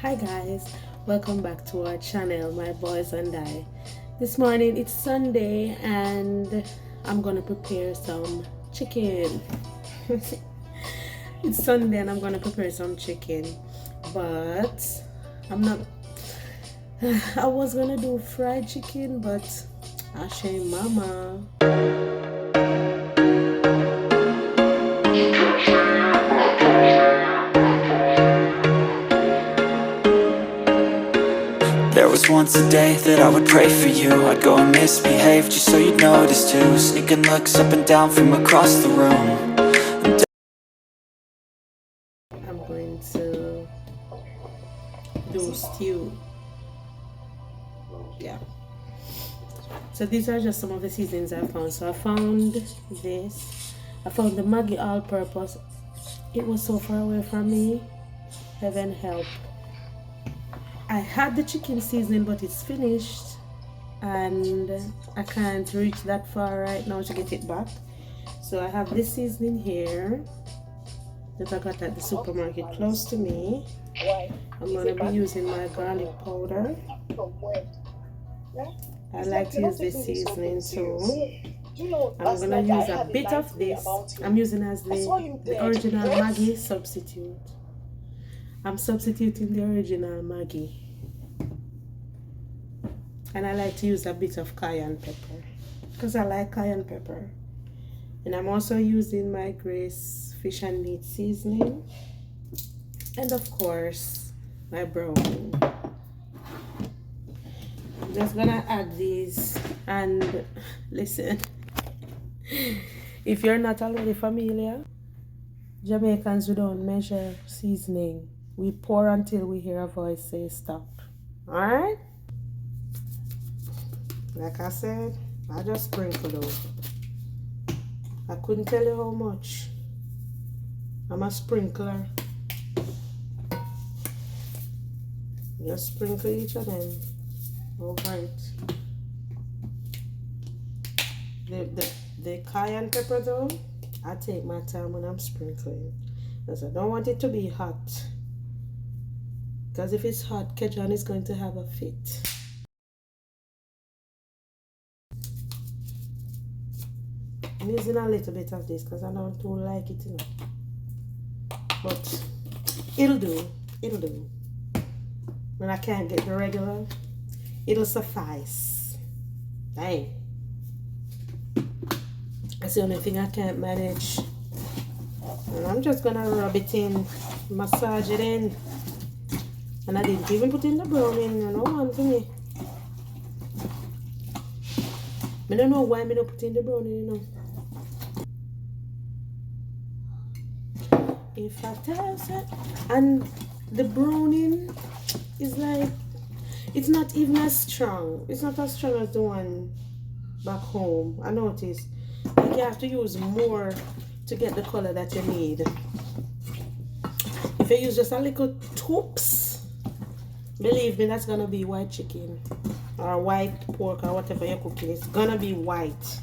Hi guys, welcome back to our channel, My Boys and I. This morning it's Sunday and I'm gonna prepare some chicken. It's Sunday and I'm gonna prepare some chicken, but I'm not. I was gonna do fried chicken, but I shame mama. There was once a day that I would pray for you. I'd go and misbehave just so you'd notice too. Sneaking looks up and down from across the room. I'm going to do stew. Yeah. So these are just some of the seasonings I found. So I found this. I found the Maggi all-purpose. It was so far away from me. Heaven help. I had the chicken seasoning, but it's finished and I can't reach that far right now to get it back. So I have this seasoning here that I got at the supermarket close to me. I'm going to be using my garlic powder. I like to use this seasoning too. I'm going to use a bit of this. I'm using as the original Maggi substitute. I'm substituting the original Maggi. And I like to use a bit of cayenne pepper because I like cayenne pepper. And I'm also using my Grace fish and meat seasoning. And of course, my browning. I'm just gonna add these and listen. If you're not already familiar, Jamaicans, we don't measure seasoning. We pour until we hear a voice say stop. Alright? Like I said, I just sprinkle though. I couldn't tell you how much. I'm a sprinkler. Just sprinkle each of them over it. The cayenne pepper though, I take my time when I'm sprinkling. Because I don't want it to be hot. Because if it's hot, Kejan is going to have a fit. I'm using a little bit of this because I don't too like it, you know. But it'll do. It'll do. When I can't get the regular, it'll suffice. Hey. That's the only thing I can't manage. And I'm just gonna rub it in, massage it in. And I didn't even put in the browning, you know, one for me. I don't know why I don't put in the browning, you know. If I tell you, and the browning is like, it's not even as strong. It's not as strong as the one back home. I noticed. Like you have to use more to get the color that you need. If you use just a little toops, believe me, that's gonna be white chicken or white pork or whatever you're cooking. It's gonna be white.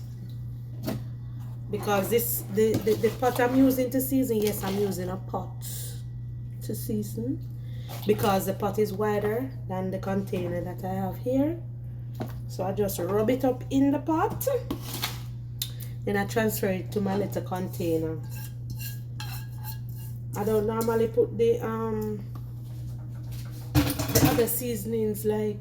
Because the pot I'm using to season, yes, I'm using a pot to season because the pot is wider than the container that I have here. So I just rub it up in the pot, then I transfer it to my little container. I don't normally put the other seasonings like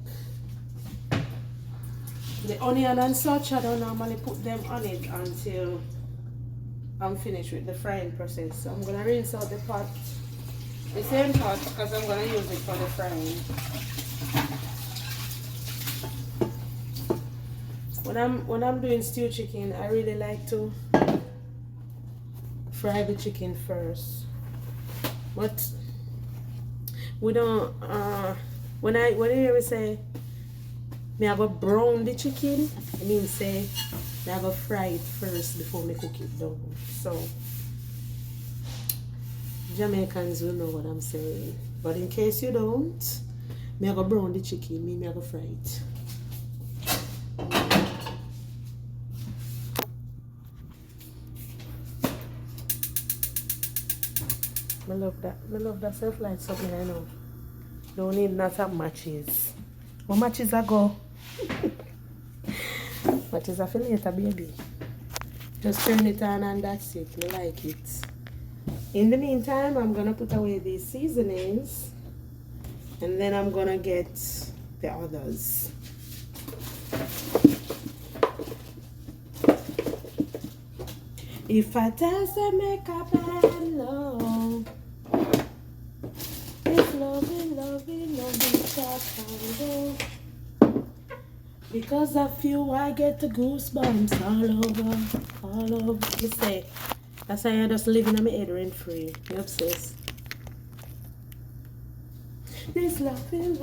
the onion and such. I don't normally put them on it until I'm finished with the frying process. So I'm gonna rinse out the pot, the same pot, because I'm gonna use it for the frying. When I'm doing stew chicken, I really like to fry the chicken first. But we don't. When you hear me say, me I go brown the chicken, I mean say, me I go fry it first before me cook it down. So Jamaicans will know what I'm saying. But in case you don't, me I go brown the chicken, me I go fry it. I love that. I love that self light something I know. Don't need not some matches. What matches I go? Matches I feel later, baby. Just turn it on and that's it. I like it. In the meantime, I'm gonna put away these seasonings and then I'm gonna get the others. If I taste the makeup and love, it's loving, shot. Because of you, I get the goosebumps all over. You say, that's why I'm just living on my head rent free. You obsessed. This loving.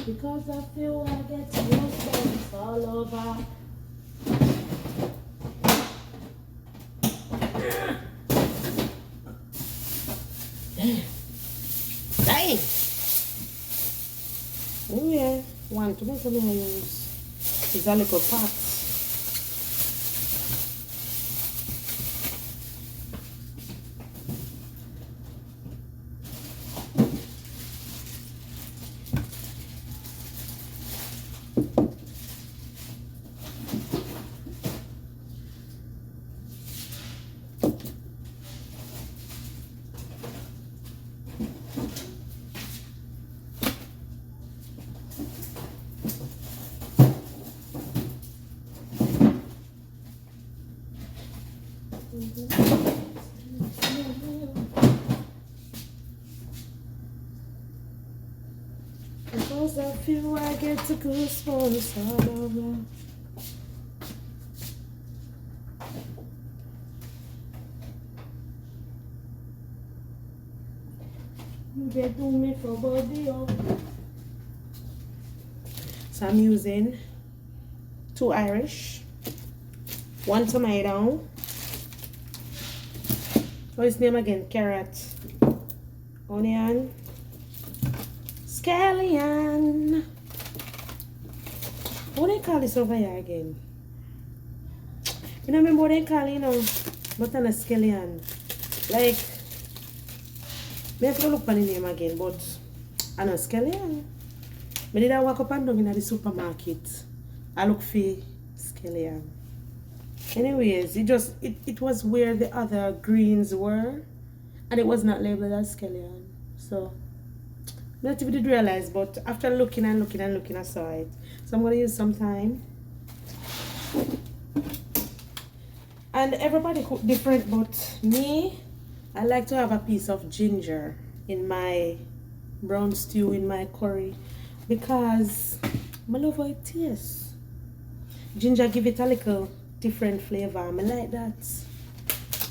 Because of you, I get goosebumps all over. Dang! Oh yeah, one tomato I use. It's a little pot. Because of you, I get the goosebumps all over. You get to me for body up. So I'm using 2 Irish, 1 tomato. What's its name again? Carrot, onion, scallion. What do they call this over here again? You don't remember what they call it, you know? But on a scallion. Like, I have to look for the name again, but on a scallion. I did walk up and down in the supermarket. I look for scallion. Anyways, it was where the other greens were, and it was not labeled as scallion. So not even did realize, but after looking, I saw it. So I'm gonna use some time. And everybody cook different, but me, I like to have a piece of ginger in my brown stew, in my curry, because I love how it tastes. Ginger give it a little different flavor. I like that.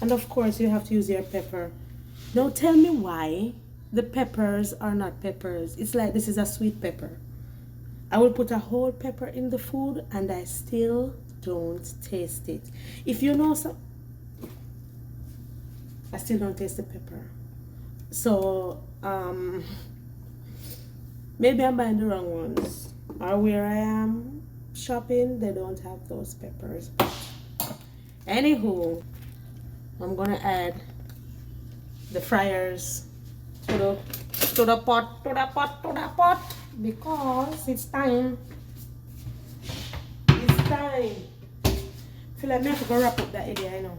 And of course you have to use your pepper. Now tell me why the peppers are not peppers. It's like this is a sweet pepper. I will put a whole pepper in the food and I still don't taste it. If you know some, I still don't taste the pepper. So maybe I'm buying the wrong ones, or where I am shopping they don't have those peppers. Anywho, I'm gonna add the fryers to the pot because it's time. It's time. Feel like I have to go wrap up that area, I know.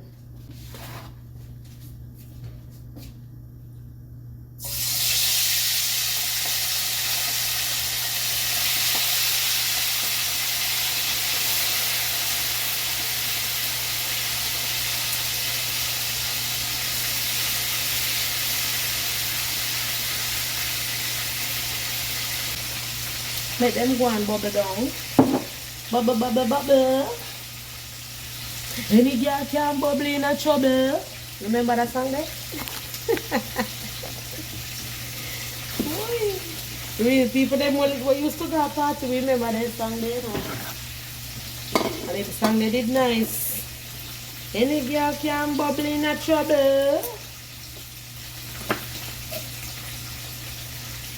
Make them go and bubble down. Bubble. Any girl can bubble in a trouble. Remember that song there? Real people, them who used to go to party, remember that song there. And the song they did nice. Any girl can bubble in a trouble.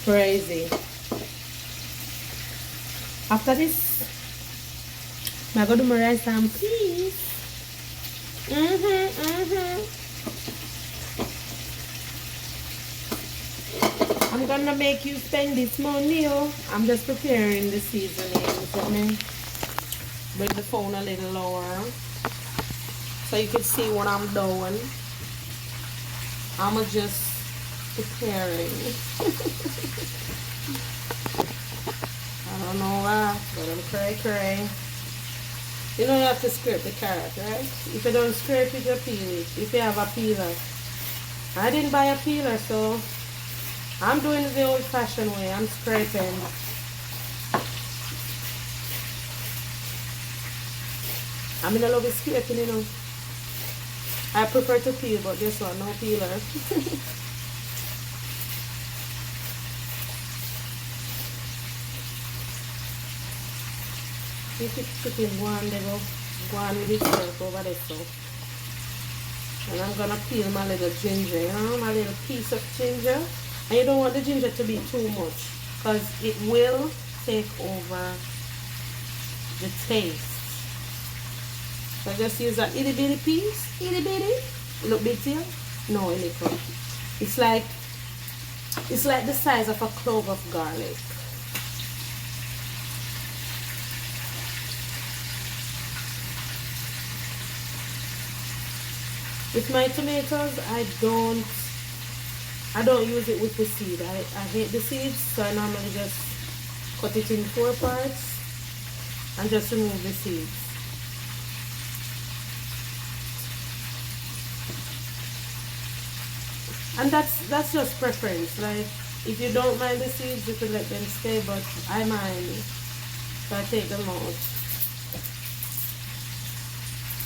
Crazy. After this, I'm going to do my rice and peas. I'm gonna make you spend this money, oh. I'm just preparing the seasonings. Let me bring the phone a little lower so you can see what I'm doing. I'm just preparing. I don't know why, but I'm cray. You know you have to scrape the carrot, right? If you don't scrape it, you peel it. If you have a peeler. I didn't buy a peeler, so I'm doing it the old-fashioned way. I'm scraping. I'm in a love with scraping, you know. I prefer to peel, but guess what? No peeler. If it's cooking one, they go one with itself over there, so. And I'm gonna peel my little ginger, you know, my little piece of ginger. And you don't want the ginger to be too much, because it will take over the taste. So just use that itty bitty piece, itty bitty. Look big here? No, it little. It's like the size of a clove of garlic. With my tomatoes, I don't use it with the seed. I hate the seeds, so I normally just cut it in 4 parts and just remove the seeds. And that's just preference. Like, if you don't mind the seeds, you can let them stay, but I mind, so I take them out.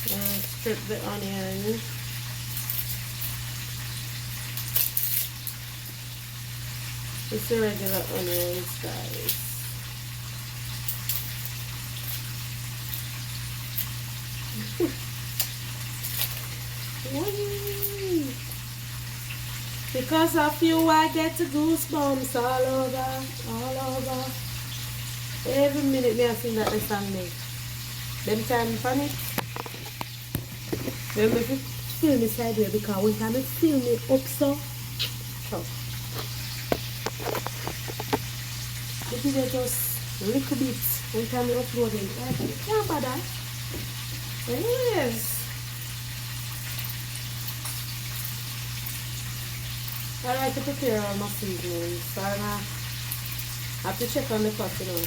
And strip the onion. It's the regular onions, guys. Because of you, I get goosebumps all over. Every minute me I sing that the song me. Them time panic. Then me feel me side here because when time it feel me up so. The video just a little bit when time you upload it. I can't bother. Anyways. I like to prepare all my seasonings, so I have to check on the pot, you know.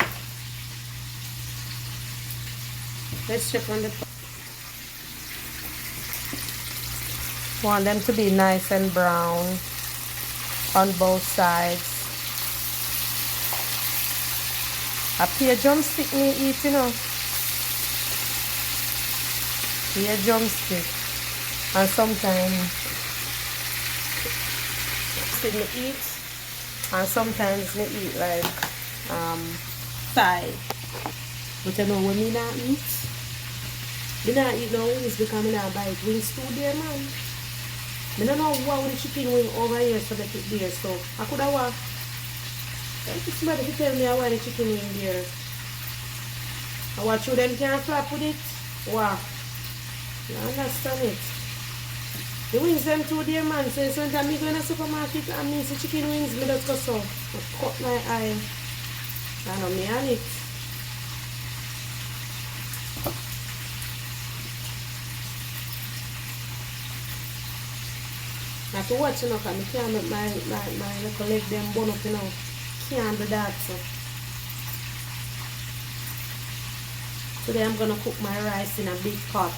Let's check on the pot. Want them to be nice and brown on both sides. A pear drumstick me eat, you know. Pear drumstick. And sometimes me eat, and sometimes me eat like thigh. But you know when me not eat no wings because I not buy wings too dear, man. I don't know what with the chicken wing over here so that it there, so I could have walked. If somebody tell me I want the chicken wing there, I watch you them can't flap with it. Wow. You understand it. The wings them too dear, man. So sometimes I go in the supermarket and I see chicken wings, I just go so. I cut my eye. I know me on it. I have to watch, you know, because I can't make my little leg them bone up, you know. Can't do that, so. Today I'm going to cook my rice in a big pot.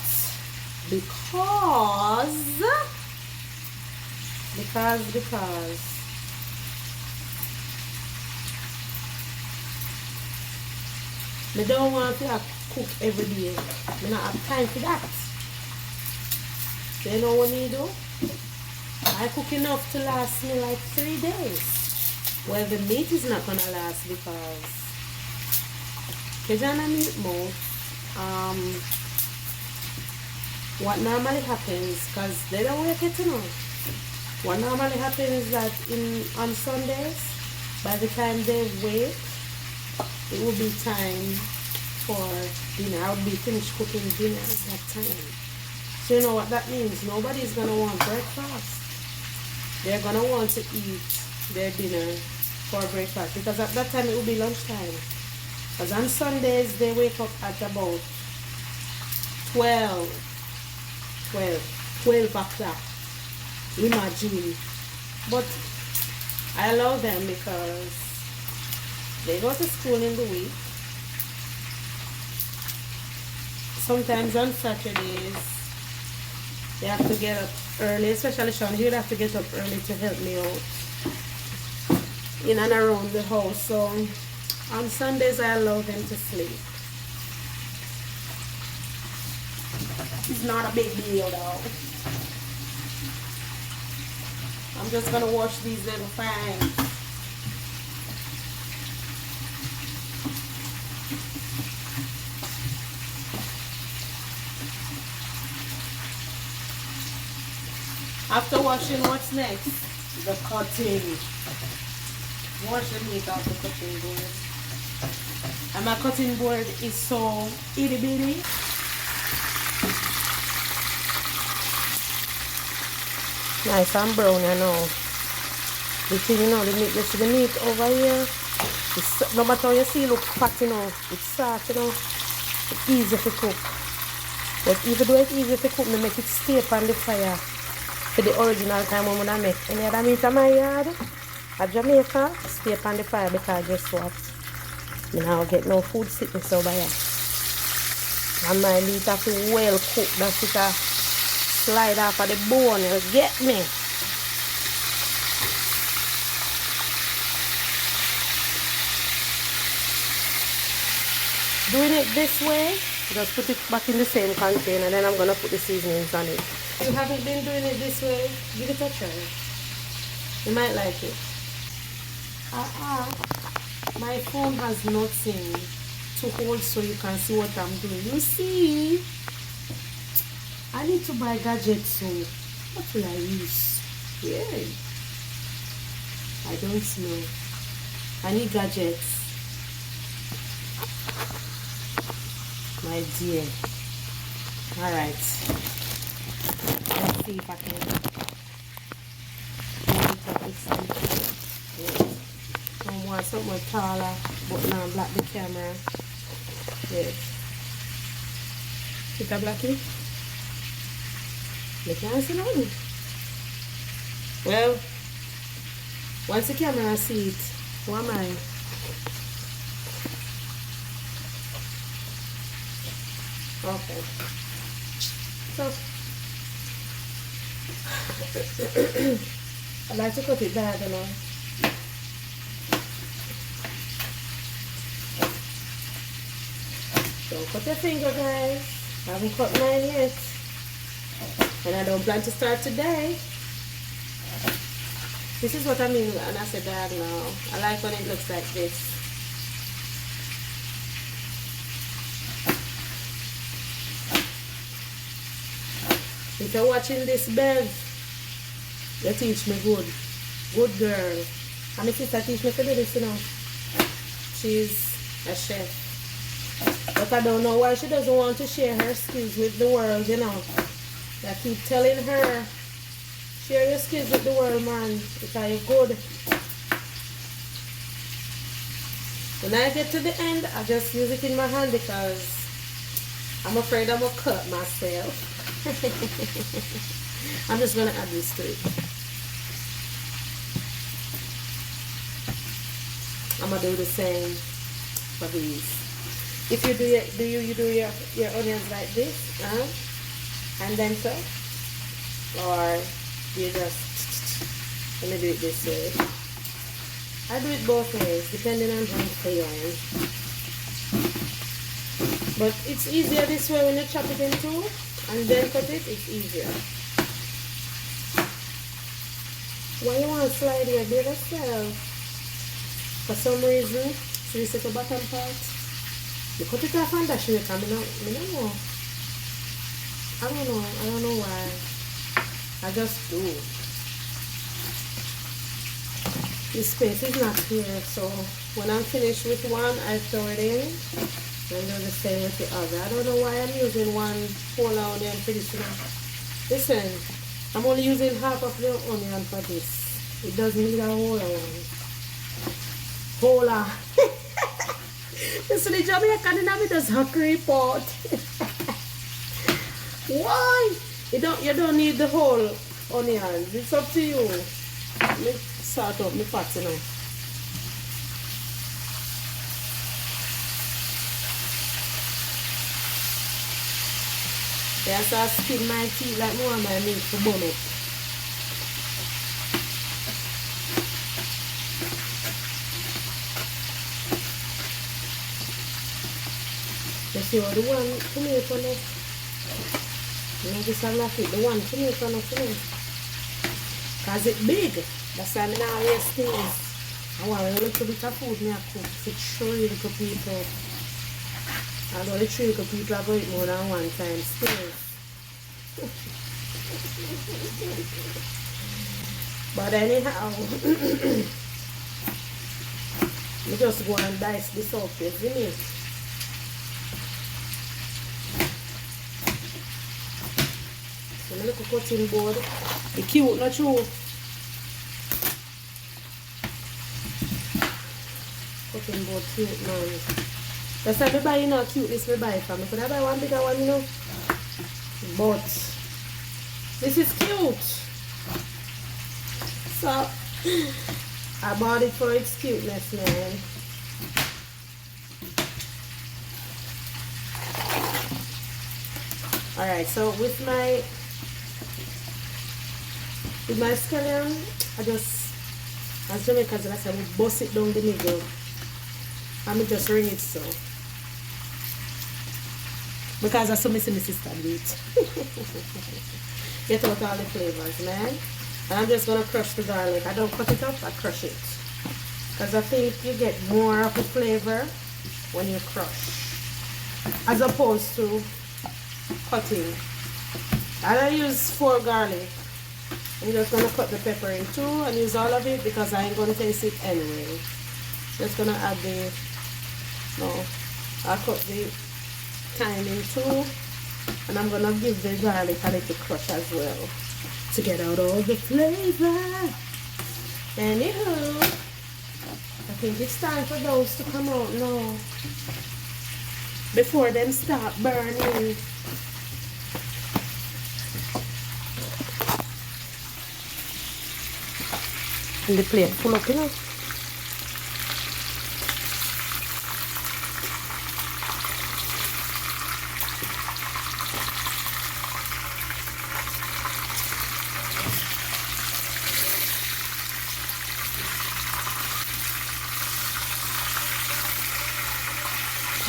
Because I don't want to cook every day. I don't have time for that. So you know what I do? I cook enough to last me like 3 days. Well, the meat is not gonna last because Cajun meat mouth, what normally happens, because they don't wake it, you know. What normally happens is that on Sundays, by the time they wake, it will be time for dinner. I will be finished cooking dinner at that time. So you know what that means? Nobody's gonna want breakfast. They're gonna want to eat their dinner for breakfast because at that time it will be lunchtime. Because on Sundays they wake up at about 12, 12 o'clock. Imagine. But I allow them because they go to school in the week. Sometimes on Saturdays they have to get up early, especially Sean. He'd have to get up early to help me out in and around the house. So on Sundays I allow them to sleep. It's not a big deal though. I'm just gonna wash these little fines. After washing, what's next? The cutting. Wash the meat off the cutting board. And my cutting board is so itty bitty. Nice and brown, you know. The thing, you know, the meat over here. It's, no matter how you see, look fat, you know. It's soft, you know. It's easy to cook. But even though it's easy to cook, I make it stay on the fire. For the original time when I make any other meat in my yard at Jamaica, stay on the fire because guess what? I now get no food sickness over here. And my meat have to well cook. That's it a slide off of the bone. It'll get me. Doing it this way, just put it back in the same container and then I'm going to put the seasonings on it. If you haven't been doing it this way, give it a try. You might like it. My phone has nothing to hold so you can see what I'm doing. You see? I need to buy gadgets soon. What will I use? Yeah. I don't know. I need gadgets. My dear. Alright. Let's see if I can make up this thing. I want something taller, but now black the camera. Yes. See that blackie? You can't see nothing. Well, once the camera see it, who am I? Okay. So I like to cut it diagonal. Don't cut your finger, guys. I haven't cut mine yet. And I don't plan to start today. This is what I mean when I say diagonal. I like when it looks like this. If you're watching this, Bev, you teach me good. Good girl. And my sister teach me to do this, you know. She's a chef. But I don't know why she doesn't want to share her skills with the world, you know. I keep telling her, share your skills with the world, man. Because you're good. When I get to the end, I just use it in my hand because I'm afraid I'm going to cut myself. I'm just going to add this to it. I'm going to do the same for these. If you do your onions like this, and then so, or you just, let me do it this way. I do it both ways, depending on how you are. But it's easier this way when you chop it in two, and then cut it, it's easier. Why you want to slide here? Do it yourself. For some reason, see this at the bottom part? You cut it off and dash it, I don't know. I don't know why. I just do. This space is not here, so when I'm finished with one, I throw it in And do the same with the other. I don't know why I'm using one whole onion for this one. Listen, I'm only using half of the onion for this. It doesn't need a whole one. Whole. Listen, the Jamaican in me does hungry pot. Why? You don't need the whole onion. It's up to you. Let me sort up my pot now. Yes, I skin my teeth like more of my meat for bun up. You see what the one tomato now? You know this I like it, the one tomato now for me. Because it's big. That's why I don't waste things. I want a little bit of food me I cook for 3 little people. Although the 3 little people are going to eat more than one time still. But anyhow, you just go and dice this up, isn't it? So I'm look at cutting board. It's cute, not true? Cutting board cute, man. That's why I buy, you know, cuteness I buy from. Could I buy one bigger one, you know? But this is cute. So I bought it for its cuteness, man. Alright, so with my scallion, I just, as Jamaicans I say, we bust it down the middle. And we just ring it so. Because that's what my sister did. Get out all the flavors, man. And I'm just going to crush the garlic. I don't cut it up, I crush it. Because I think you get more of the flavor when you crush. As opposed to cutting. I don't use 4 garlic. I'm just going to cut the pepper in 2 and use all of it because I ain't going to taste it anyway. Just going to add the... No. I'll cut the thyme in 2. And I'm going to give the garlic a little crush as well. To get out all the flavor. Anywho, I think it's time for those to come out now. Before them start burning. And the plate full up, you know.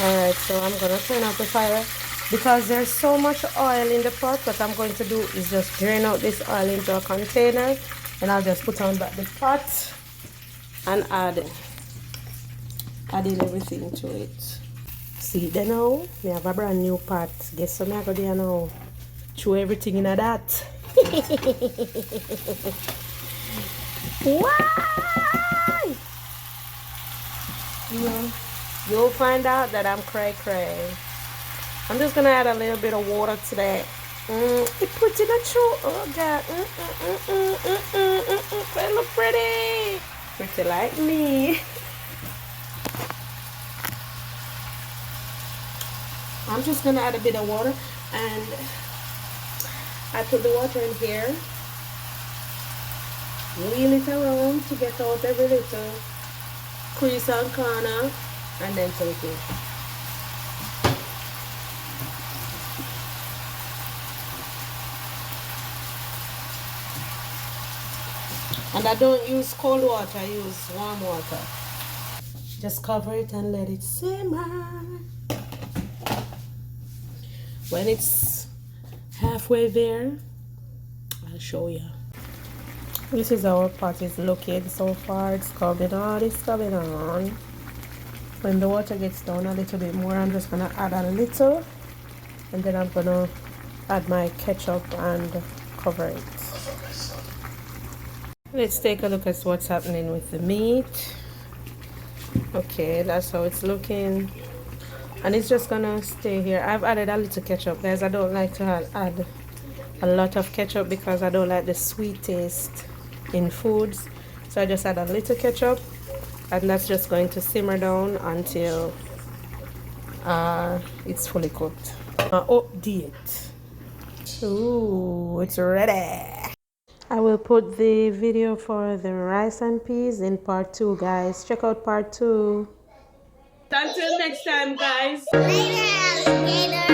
Alright, so I'm going to turn off the fire because there's so much oil in the pot. What I'm going to do is just drain out this oil into a container and I'll just put on back the pot and adding everything to it. See there now, we have a brand new pot. Guess what I'm going to do now? Throw everything in that. Why? Yeah. You'll find out that I'm cray-cray. I'm just gonna add a little bit of water to that. It puts in a true. Oh God. They look pretty. Pretty like me. I'm just gonna add a bit of water and I put the water in here. Wheel it around to get out every little crease and corner. And then take it. And I don't use cold water, I use warm water. Just cover it and let it simmer. When it's halfway there, I'll show you. This is how our pot is looking so far. It's coming on, it's coming on. When the water gets down a little bit more, I'm just going to add a little. And then I'm going to add my ketchup and cover it. Let's take a look at what's happening with the meat. Okay, that's how it's looking. and it's just gonna stay here. I've added a little ketchup, guys. I don't like to add a lot of ketchup because I don't like the sweet taste in foods, so I just add a little ketchup, and that's just going to simmer down until it's fully cooked. Update. Ooh, it's ready. I will put the video for the rice and peas in part 2, guys. Check out part 2. Until next time, guys. Later, alligator.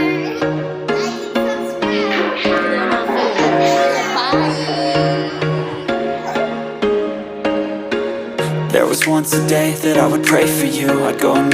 Bye. There was once a day that I would pray for you. I'd go and